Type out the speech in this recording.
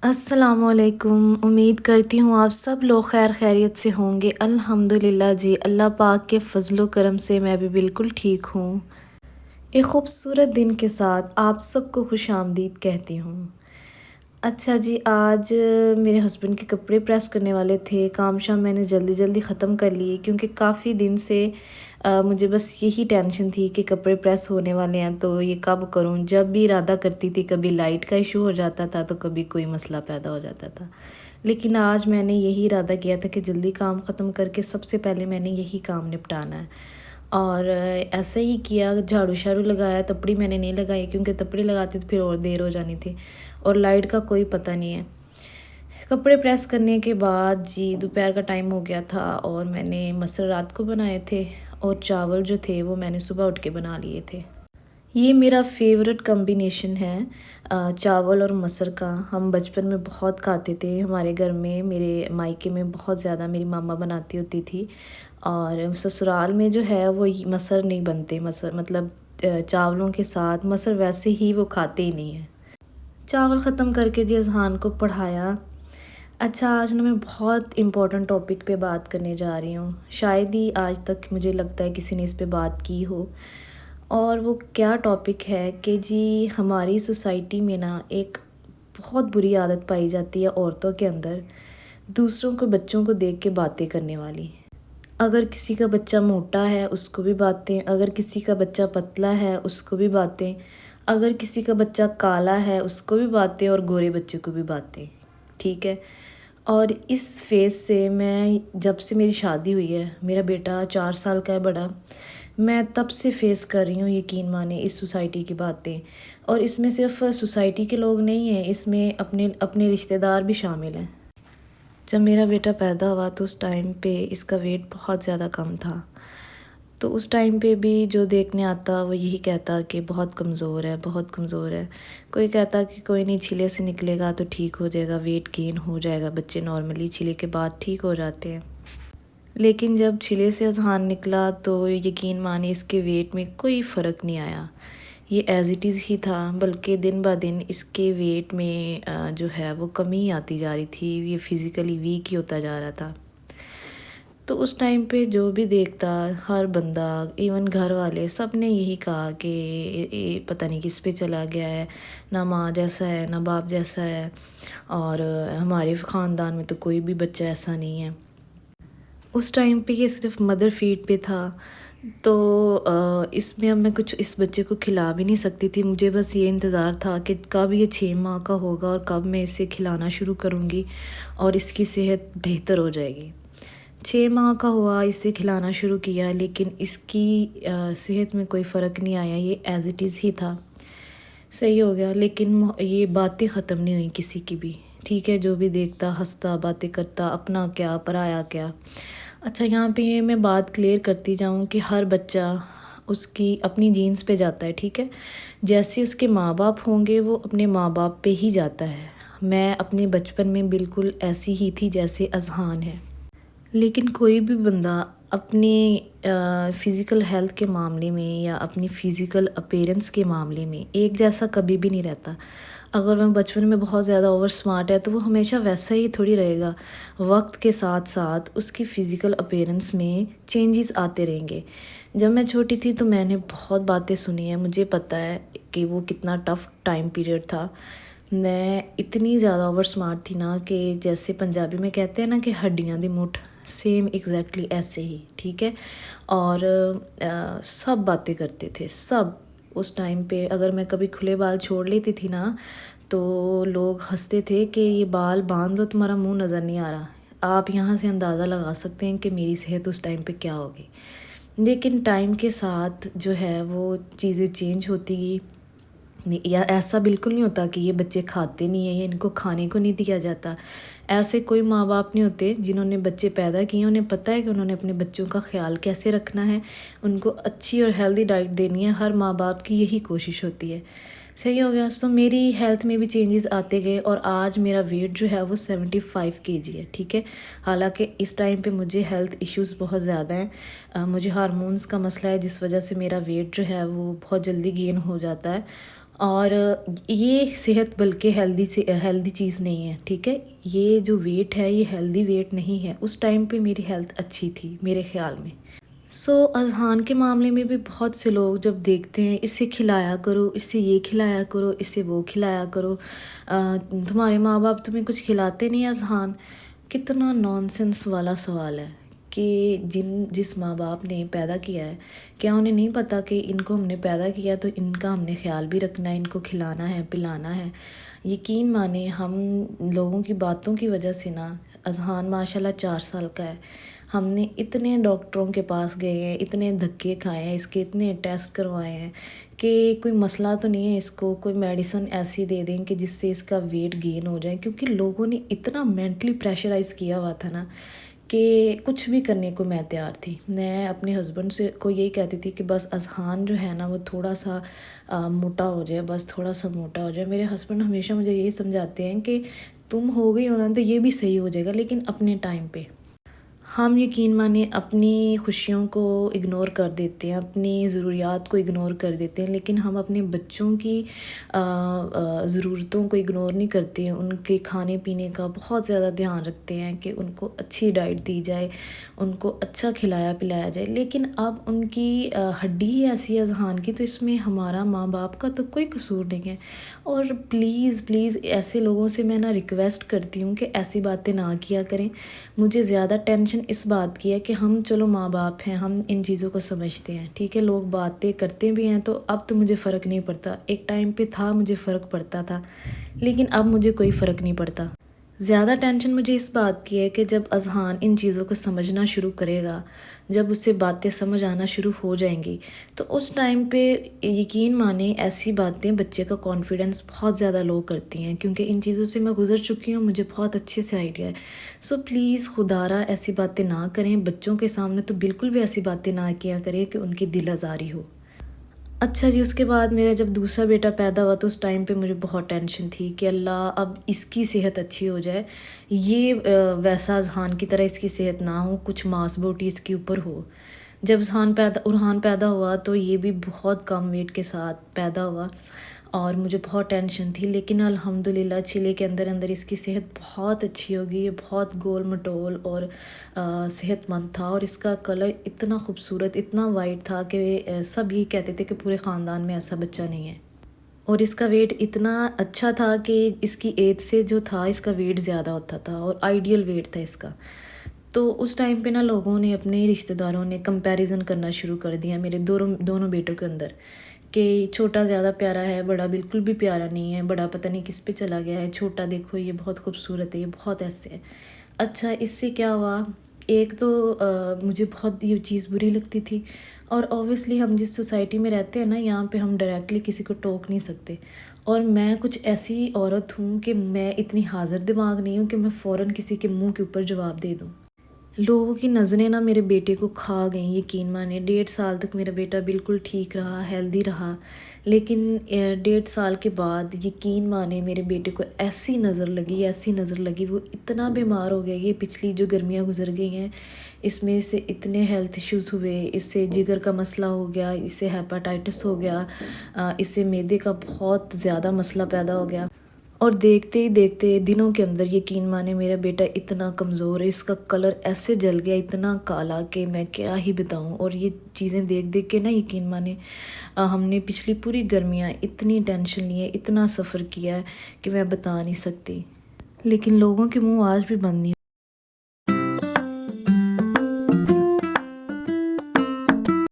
السلام علیکم، امید کرتی ہوں آپ سب لوگ خیر خیریت سے ہوں گے۔ الحمدللہ جی، اللہ پاک کے فضل و کرم سے میں بھی بالکل ٹھیک ہوں۔ ایک خوبصورت دن کے ساتھ آپ سب کو خوش آمدید کہتی ہوں۔ اچھا جی، آج میرے ہسبینڈ کے کپڑے پریس کرنے والے تھے، کام شام میں نے جلدی جلدی ختم کر لیے کیونکہ کافی دن سے مجھے بس یہی ٹینشن تھی کہ کپڑے پریس ہونے والے ہیں تو یہ کب کروں۔ جب بھی ارادہ کرتی تھی کبھی لائٹ کا ایشو ہو جاتا تھا تو کبھی کوئی مسئلہ پیدا ہو جاتا تھا، لیکن آج میں نے یہی ارادہ کیا تھا کہ جلدی کام ختم کر کے سب سے پہلے میں نے یہی کام نپٹانا ہے، اور ایسا ہی کیا۔ جھاڑو شاڑو لگایا، تپڑی میں نے نہیں لگائی کیونکہ تپڑی لگاتی تو پھر اور دیر ہو جانی تھی، اور لائٹ کا کوئی پتہ نہیں ہے۔ کپڑے پریس کرنے کے بعد جی دوپہر کا ٹائم ہو گیا تھا، اور میں نے مسر رات کو بنائے تھے اور چاول جو تھے وہ میں نے صبح اٹھ کے بنا لیے تھے۔ یہ میرا فیورٹ کمبینیشن ہے چاول اور مسر کا۔ ہم بچپن میں بہت کھاتے تھے، ہمارے گھر میں میرے مائکے میں بہت زیادہ میری ماما بناتی ہوتی تھی، اور سسرال میں جو ہے وہ مسر نہیں بنتے، مسر مطلب چاولوں کے ساتھ مسر ویسے ہی وہ کھاتے ہی نہیں ہیں۔ چاول ختم کر کے جی اذہان کو پڑھایا۔ اچھا، آج نا میں بہت امپورٹنٹ ٹاپک پہ بات کرنے جا رہی ہوں، شاید ہی آج تک مجھے لگتا ہے کسی نے اس پہ بات کی ہو، اور وہ کیا ٹاپک ہے کہ جی ہماری سوسائٹی میں نا ایک بہت بری عادت پائی جاتی ہے عورتوں کے اندر، دوسروں کو بچوں کو دیکھ کے باتیں کرنے والی۔ اگر کسی کا بچہ موٹا ہے اس کو بھی باتیں، اگر کسی کا بچہ پتلا ہے اس کو بھی باتیں، اگر کسی کا بچہ کالا ہے اس کو بھی باتیں، اور گورے بچے کو بھی باتیں، ٹھیک ہے۔ اور اس فیز سے میں جب سے میری شادی ہوئی ہے، میرا بیٹا 4 سال کا ہے بڑا، میں تب سے فیس کر رہی ہوں، یقین مانیں، اس سوسائٹی کی باتیں۔ اور اس میں صرف سوسائٹی کے لوگ نہیں ہیں، اس میں اپنے رشتہ دار بھی شامل ہیں۔ جب میرا بیٹا پیدا ہوا تو اس ٹائم پہ اس کا ویٹ بہت زیادہ کم تھا، تو اس ٹائم پہ بھی جو دیکھنے آتا وہ یہی کہتا کہ بہت کمزور ہے، بہت کمزور ہے۔ کوئی کہتا کہ کوئی نہیں، چھلے سے نکلے گا تو ٹھیک ہو جائے گا، ویٹ گین ہو جائے گا، بچے نارملی چھلے کے بعد ٹھیک ہو جاتے ہیں۔ لیکن جب چھلے سے اذہان نکلا تو یقین مانی اس کے ویٹ میں کوئی فرق نہیں آیا، یہ ایز اٹ از ہی تھا، بلکہ دن بہ دن اس کے ویٹ میں جو ہے وہ کمی آتی جا رہی تھی، یہ فزیکلی ویک ہی ہوتا جا رہا تھا۔ تو اس ٹائم پہ جو بھی دیکھتا، ہر بندہ، ایون گھر والے، سب نے یہی کہا کہ پتہ نہیں کس پہ چلا گیا ہے، نہ ماں جیسا ہے نہ باپ جیسا ہے، اور ہمارے خاندان میں تو کوئی بھی بچہ ایسا نہیں ہے۔ اس ٹائم پہ یہ صرف مدر فیڈ پہ تھا، تو اس میں اب میں کچھ اس بچے کو کھلا بھی نہیں سکتی تھی، مجھے بس یہ انتظار تھا کہ کب یہ 6 ماہ کا ہوگا اور کب میں اسے کھلانا شروع کروں گی اور اس کی صحت بہتر ہو جائے گی۔ 6 ماہ کا ہوا، اسے کھلانا شروع کیا، لیکن اس کی صحت میں کوئی فرق نہیں آیا، یہ ایز اٹ از ہی تھا، صحیح ہو گیا، لیکن یہ باتیں ختم نہیں ہوئیں کسی کی بھی، ٹھیک ہے۔ جو بھی دیکھتا ہنستا، باتیں کرتا، اپنا کیا پرایا کیا۔ اچھا، یہاں پہ یہ میں بات کلیئر کرتی جاؤں کہ ہر بچہ اس کی اپنی جینز پہ جاتا ہے، ٹھیک ہے، جیسے اس کے ماں باپ ہوں گے وہ اپنے ماں باپ پہ ہی جاتا ہے۔ میں اپنے بچپن میں بالکل ایسی ہی تھی جیسے اذہان ہے، لیکن کوئی بھی بندہ اپنی فزیکل ہیلتھ کے معاملے میں یا اپنی فزیکل اپیرنس کے معاملے میں ایک جیسا کبھی بھی نہیں رہتا۔ اگر وہ بچپن میں بہت زیادہ اوور سمارٹ ہے تو وہ ہمیشہ ویسا ہی تھوڑی رہے گا، وقت کے ساتھ ساتھ اس کی فزیکل اپیرنس میں چینجز آتے رہیں گے۔ جب میں چھوٹی تھی تو میں نے بہت باتیں سنی ہیں، مجھے پتہ ہے کہ وہ کتنا ٹف ٹائم پیریڈ تھا۔ میں اتنی زیادہ اوور سمارٹ تھی نا کہ جیسے پنجابی میں کہتے ہیں نا کہ ہڈیاں دی مٹھ، سیم ایگزیکٹلی ایسے ہی، ٹھیک ہے۔ اور سب باتیں کرتے تھے، سب۔ اس ٹائم پہ اگر میں کبھی کھلے بال چھوڑ لیتی تھی نا تو لوگ ہنستے تھے کہ یہ بال باندھ لو، تمہارا منہ نظر نہیں آ رہا۔ آپ یہاں سے اندازہ لگا سکتے ہیں کہ میری صحت اس ٹائم پہ کیا ہوگی۔ لیکن ٹائم کے ساتھ جو ہے وہ چیزیں چینج ہوتی گئی، یا ایسا بالکل نہیں ہوتا کہ یہ بچے کھاتے نہیں ہیں یا ان کو کھانے کو نہیں دیا جاتا۔ ایسے کوئی ماں باپ نہیں ہوتے جنہوں نے بچے پیدا کیے، انہیں پتہ ہے کہ انہوں نے اپنے بچوں کا خیال کیسے رکھنا ہے، ان کو اچھی اور ہیلدی ڈائٹ دینی ہے، ہر ماں باپ کی یہی کوشش ہوتی ہے، صحیح ہو گیا۔ سو میری ہیلتھ میں بھی چینجز آتے گئے، اور آج میرا ویٹ جو ہے وہ 75 kg ہے، ٹھیک ہے۔ حالانکہ اس ٹائم پہ مجھے ہیلتھ ایشوز بہت زیادہ ہیں، مجھے ہارمونز کا مسئلہ ہے جس وجہ سے میرا ویٹ جو ہے وہ بہت جلدی گین ہو جاتا ہے، اور یہ صحت بلکہ ہیلدی چیز نہیں ہے، ٹھیک ہے؟ یہ جو ویٹ ہے یہ ہیلدی ویٹ نہیں ہے۔ اس ٹائم پہ میری ہیلتھ اچھی تھی میرے خیال میں۔ اذہان کے معاملے میں بھی بہت سے لوگ جب دیکھتے ہیں اسے کھلایا کرو، اسے یہ کھلایا کرو، اسے وہ کھلایا کرو، تمہارے ماں باپ تمہیں کچھ کھلاتے نہیں اذہان۔ کتنا نانسنس والا سوال ہے کہ جس ماں باپ نے پیدا کیا ہے، کیا انہیں نہیں پتہ کہ ان کو ہم نے پیدا کیا تو ان کا ہم نے خیال بھی رکھنا ہے، ان کو کھلانا ہے، پلانا ہے۔ یقین مانیں ہم لوگوں کی باتوں کی وجہ سے نا، اذہان ماشاءاللہ 4 سال کا ہے، ہم نے اتنے ڈاکٹروں کے پاس گئے ہیں، اتنے دھکے کھائے ہیں، اس کے اتنے ٹیسٹ کروائے ہیں کہ کوئی مسئلہ تو نہیں ہے، اس کو کوئی میڈیسن ایسی دے دیں کہ جس سے اس کا ویٹ گین ہو جائے، کیونکہ لوگوں نے اتنا مینٹلی پریشرائز کیا ہوا تھا نا کہ کچھ بھی کرنے کو میں تیار تھی۔ میں اپنے ہسبینڈ سے کو یہی کہتی تھی کہ بس اذہان جو ہے نا وہ تھوڑا سا موٹا ہو جائے، بس تھوڑا سا موٹا ہو جائے۔ میرے ہسبینڈ ہمیشہ مجھے یہی سمجھاتے ہیں کہ تم ہو گئی ہو نا تو یہ بھی صحیح ہو جائے گا، لیکن اپنے ٹائم پہ۔ ہم یقین مانیں اپنی خوشیوں کو اگنور کر دیتے ہیں، اپنی ضروریات کو اگنور کر دیتے ہیں، لیکن ہم اپنے بچوں کی ضرورتوں کو اگنور نہیں کرتے ہیں۔ ان کے کھانے پینے کا بہت زیادہ دھیان رکھتے ہیں کہ ان کو اچھی ڈائٹ دی جائے، ان کو اچھا کھلایا پلایا جائے، لیکن اب ان کی ہڈی ہی ایسی ہے اذہان کی، تو اس میں ہمارا ماں باپ کا تو کوئی قصور نہیں ہے۔ اور پلیز پلیز ایسے لوگوں سے میں ریکویسٹ کرتی ہوں کہ ایسی باتیں نہ کیا کریں۔ مجھے زیادہ ٹینشن اس بات کی ہے کہ ہم چلو ماں باپ ہیں، ہم ان چیزوں کو سمجھتے ہیں، ٹھیک ہے، لوگ باتیں کرتے بھی ہیں تو اب تو مجھے فرق نہیں پڑتا۔ ایک ٹائم پہ تھا مجھے فرق پڑتا تھا، لیکن اب مجھے کوئی فرق نہیں پڑتا۔ زیادہ ٹینشن مجھے اس بات کی ہے کہ جب اذہان ان چیزوں کو سمجھنا شروع کرے گا، جب اسے باتیں سمجھ آنا شروع ہو جائیں گی، تو اس ٹائم پہ یقین مانیں ایسی باتیں بچے کا کانفیڈنس بہت زیادہ لو کرتی ہیں، کیونکہ ان چیزوں سے میں گزر چکی ہوں، مجھے بہت اچھے سے آئیڈیا ہے۔ پلیز خدا را ایسی باتیں نہ کریں، بچوں کے سامنے تو بالکل بھی ایسی باتیں نہ کیا کریں کہ ان کی دل آزاری ہو۔ اچھا جی، اس کے بعد میرا جب دوسرا بیٹا پیدا ہوا تو اس ٹائم پہ مجھے بہت ٹینشن تھی کہ اللہ اب اس کی صحت اچھی ہو جائے، یہ ویسا اذہان کی طرح اس کی صحت نہ ہو، کچھ ماس بوٹی اس کے اوپر ہو۔ جب ارحان پیدا ہوا تو یہ بھی بہت کم ویٹ کے ساتھ پیدا ہوا اور مجھے بہت ٹینشن تھی، لیکن الحمدللہ چلے کے اندر اندر اس کی صحت بہت اچھی ہوگی، یہ بہت گول مٹول اور صحت مند تھا، اور اس کا کلر اتنا خوبصورت، اتنا وائٹ تھا کہ سب یہ کہتے تھے کہ پورے خاندان میں ایسا بچہ نہیں ہے۔ اور اس کا ویٹ اتنا اچھا تھا کہ اس کی ایج سے جو تھا اس کا ویٹ زیادہ ہوتا تھا اور آئیڈیل ویٹ تھا اس کا۔ تو اس ٹائم پہ نا لوگوں نے، اپنے رشتہ داروں نے کمپیریزن کرنا شروع کر دیا میرے دونوں بیٹوں کے اندر کہ چھوٹا زیادہ پیارا ہے، بڑا بالکل بھی پیارا نہیں ہے، بڑا پتہ نہیں کس پہ چلا گیا ہے، چھوٹا دیکھو یہ بہت خوبصورت ہے، یہ بہت ایسے ہے۔ اچھا، اس سے کیا ہوا، ایک تو مجھے بہت یہ چیز بری لگتی تھی، اور اوبویسلی ہم جس سوسائٹی میں رہتے ہیں نا، یہاں پہ ہم ڈائریکٹلی کسی کو ٹوک نہیں سکتے، اور میں کچھ ایسی عورت ہوں کہ میں اتنی حاضر دماغ نہیں ہوں کہ میں فوراً کسی کے منہ کے اوپر جواب دے دوں۔ لوگوں کی نظریں نا میرے بیٹے کو کھا گئیں، یقین مانیں 1.5 سال تک میرا بیٹا بالکل ٹھیک رہا، ہیلدی رہا، لیکن 1.5 سال کے بعد یقین مانیں میرے بیٹے کو ایسی نظر لگی، وہ اتنا بیمار ہو گیا۔ یہ پچھلی جو گرمیاں گزر گئی ہیں اس میں سے اتنے ہیلتھ ایشوز ہوئے، اس سے جگر کا مسئلہ ہو گیا، اس سے ہیپاٹائٹس ہو گیا، اس سے معدے کا بہت زیادہ مسئلہ پیدا ہو گیا، اور دیکھتے ہی دیکھتے دنوں کے اندر یقین مانے میرا بیٹا اتنا کمزور ہے، اس کا کلر ایسے جل گیا، اتنا کالا کہ میں کیا ہی بتاؤں۔ اور یہ چیزیں دیکھ دیکھ کے نا یقین مانے ہم نے پچھلی پوری گرمیاں اتنی ٹینشن لی ہے، اتنا سفر کیا ہے کہ میں بتا نہیں سکتی، لیکن لوگوں کے منہ آج بھی بند نہیں